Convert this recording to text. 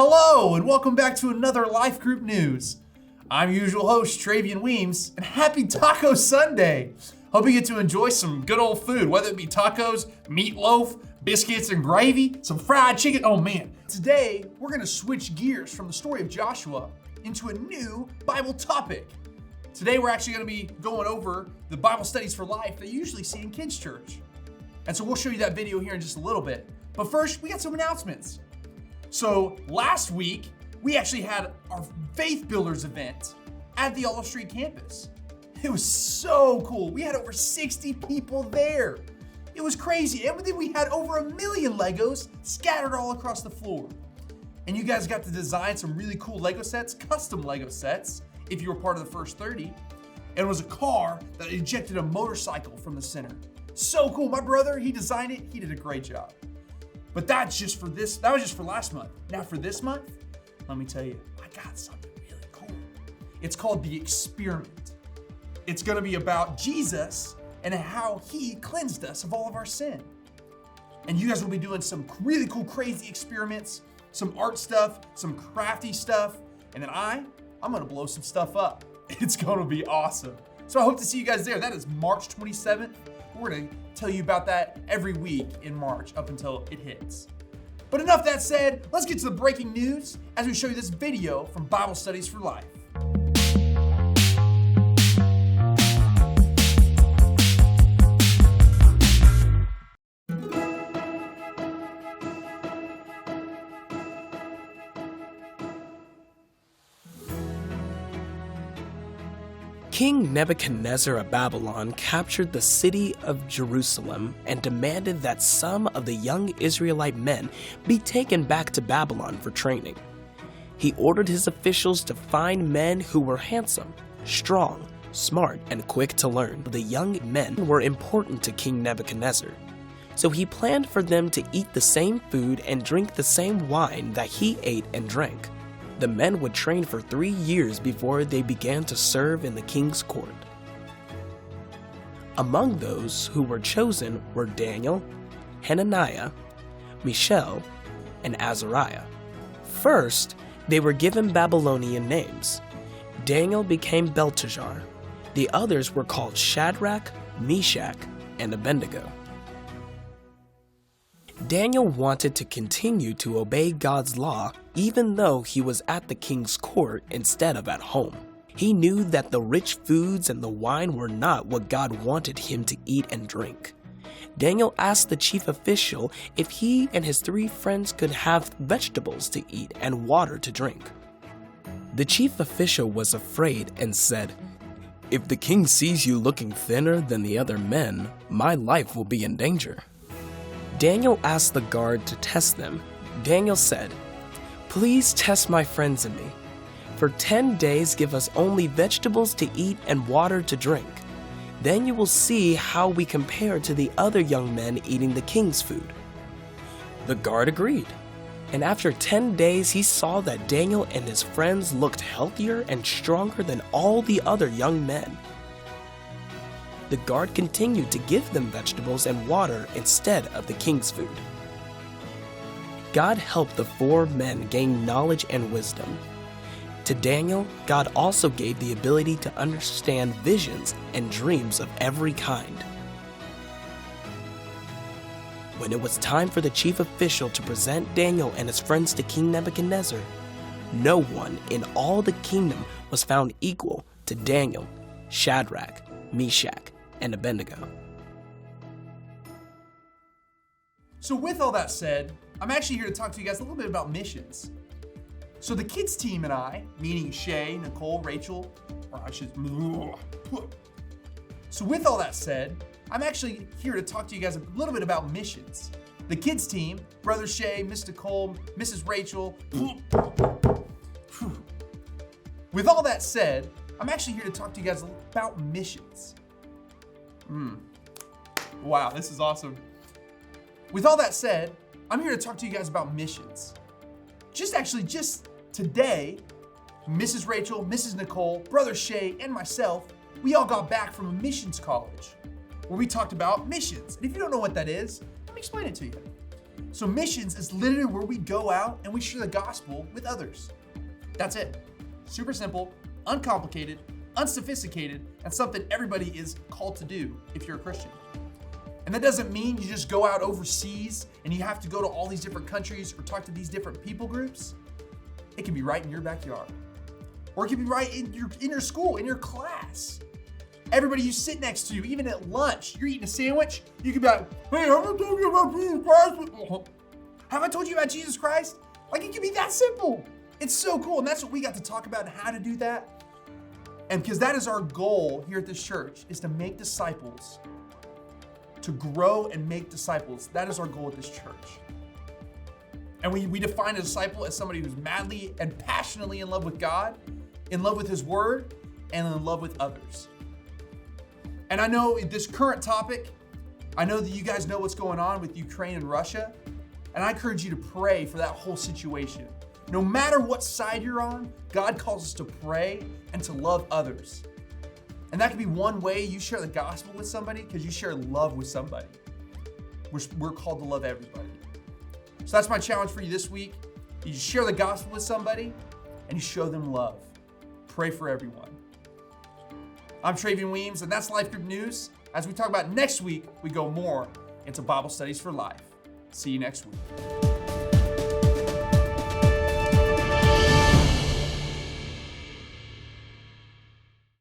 Hello, and welcome back to another LifeGroup News. I'm your usual host, Travian Weems, and happy Taco Sunday. Hope you get to enjoy some good old food, whether it be tacos, meatloaf, biscuits and gravy, some fried chicken. Oh man. Today, we're gonna switch gears from the story of Joshua into a new Bible topic. Today, we're actually gonna be going over the Bible studies for life that you usually see in kids' church. And so we'll show you that video here in just a little bit. But first, we got some announcements. So last week, we actually had our Faith Builders event at the Olive Street campus. It was so cool. We had over 60 people there. It was crazy. And then we had over 1 million Legos scattered all across the floor. And you guys got to design some really cool Lego sets, custom Lego sets, if you were part of the first 30. And it was a car that ejected a motorcycle from the center. So cool. My brother, he designed it. He did a great job. But that was just for last month. Now for this month, let me tell you, I got something really cool. It's called The Experiment. It's gonna be about Jesus and how he cleansed us of all of our sin. And you guys will be doing some really cool, crazy experiments, some art stuff, some crafty stuff, and then I'm gonna blow some stuff up. It's gonna be awesome. So I hope to see you guys there. That is March 27th. We're gonna tell you about that every week in March up until it hits. But enough that said, let's get to the breaking news as we show you this video from Bible Studies for Life. King Nebuchadnezzar of Babylon captured the city of Jerusalem and demanded that some of the young Israelite men be taken back to Babylon for training. He ordered his officials to find men who were handsome, strong, smart, and quick to learn. The young men were important to King Nebuchadnezzar, so he planned for them to eat the same food and drink the same wine that he ate and drank. The men would train for 3 years before they began to serve in the king's court. Among those who were chosen were Daniel, Hananiah, Mishael, and Azariah. First, they were given Babylonian names. Daniel became Belteshazzar. The others were called Shadrach, Meshach, and Abednego. Daniel wanted to continue to obey God's law even though he was at the king's court instead of at home. He knew that the rich foods and the wine were not what God wanted him to eat and drink. Daniel asked the chief official if he and his 3 friends could have vegetables to eat and water to drink. The chief official was afraid and said, "If the king sees you looking thinner than the other men, my life will be in danger." Daniel asked the guard to test them. Daniel said, "Please test my friends and me. For 10 days give us only vegetables to eat and water to drink. Then you will see how we compare to the other young men eating the king's food." The guard agreed, and after 10 days he saw that Daniel and his friends looked healthier and stronger than all the other young men. The guard continued to give them vegetables and water instead of the king's food. God helped the 4 men gain knowledge and wisdom. To Daniel, God also gave the ability to understand visions and dreams of every kind. When it was time for the chief official to present Daniel and his friends to King Nebuchadnezzar, no one in all the kingdom was found equal to Daniel, Shadrach, Meshach, and Abednego. So with all that said, I'm actually here to talk to you guys a little bit about missions. So the kids team and I, meaning Shay, Nicole, Rachel, So with all that said, I'm actually here to talk to you guys a little bit about missions. The kids team, Brother Shay, Miss Nicole, Mrs. Rachel. With all that said, I'm actually here to talk to you guys about missions. Wow, this is awesome. With all that said, I'm here to talk to you guys about missions. Just today, Mrs. Rachel, Mrs. Nicole, Brother Shay, and myself, we all got back from a missions college where we talked about missions. And if you don't know what that is, let me explain it to you. So missions is literally where we go out and we share the gospel with others. That's it. Super simple, uncomplicated, unsophisticated, and something everybody is called to do if you're a Christian. And that doesn't mean you just go out overseas and you have to go to all these different countries or talk to these different people groups. It can be right in your backyard. Or it can be right in your school, in your class. Everybody you sit next to, even at lunch, you're eating a sandwich, you can be like, hey, have I told you about Jesus Christ? Have I told you about Jesus Christ? Like, it can be that simple. It's so cool, and that's what we got to talk about and how to do that. And because that is our goal here at this church, is to make disciples, to grow and make disciples. That is our goal at this church. And we define a disciple as somebody who's madly and passionately in love with God, in love with His Word, and in love with others. And I know this current topic, I know that you guys know what's going on with Ukraine and Russia, and I encourage you to pray for that whole situation. No matter what side you're on, God calls us to pray and to love others. And that can be one way you share the gospel with somebody, because you share love with somebody. We're called to love everybody. So that's my challenge for you this week. You share the gospel with somebody and you show them love. Pray for everyone. I'm Travian Weems, and that's LifeGroup News. As we talk about next week, we go more into Bible studies for life. See you next week.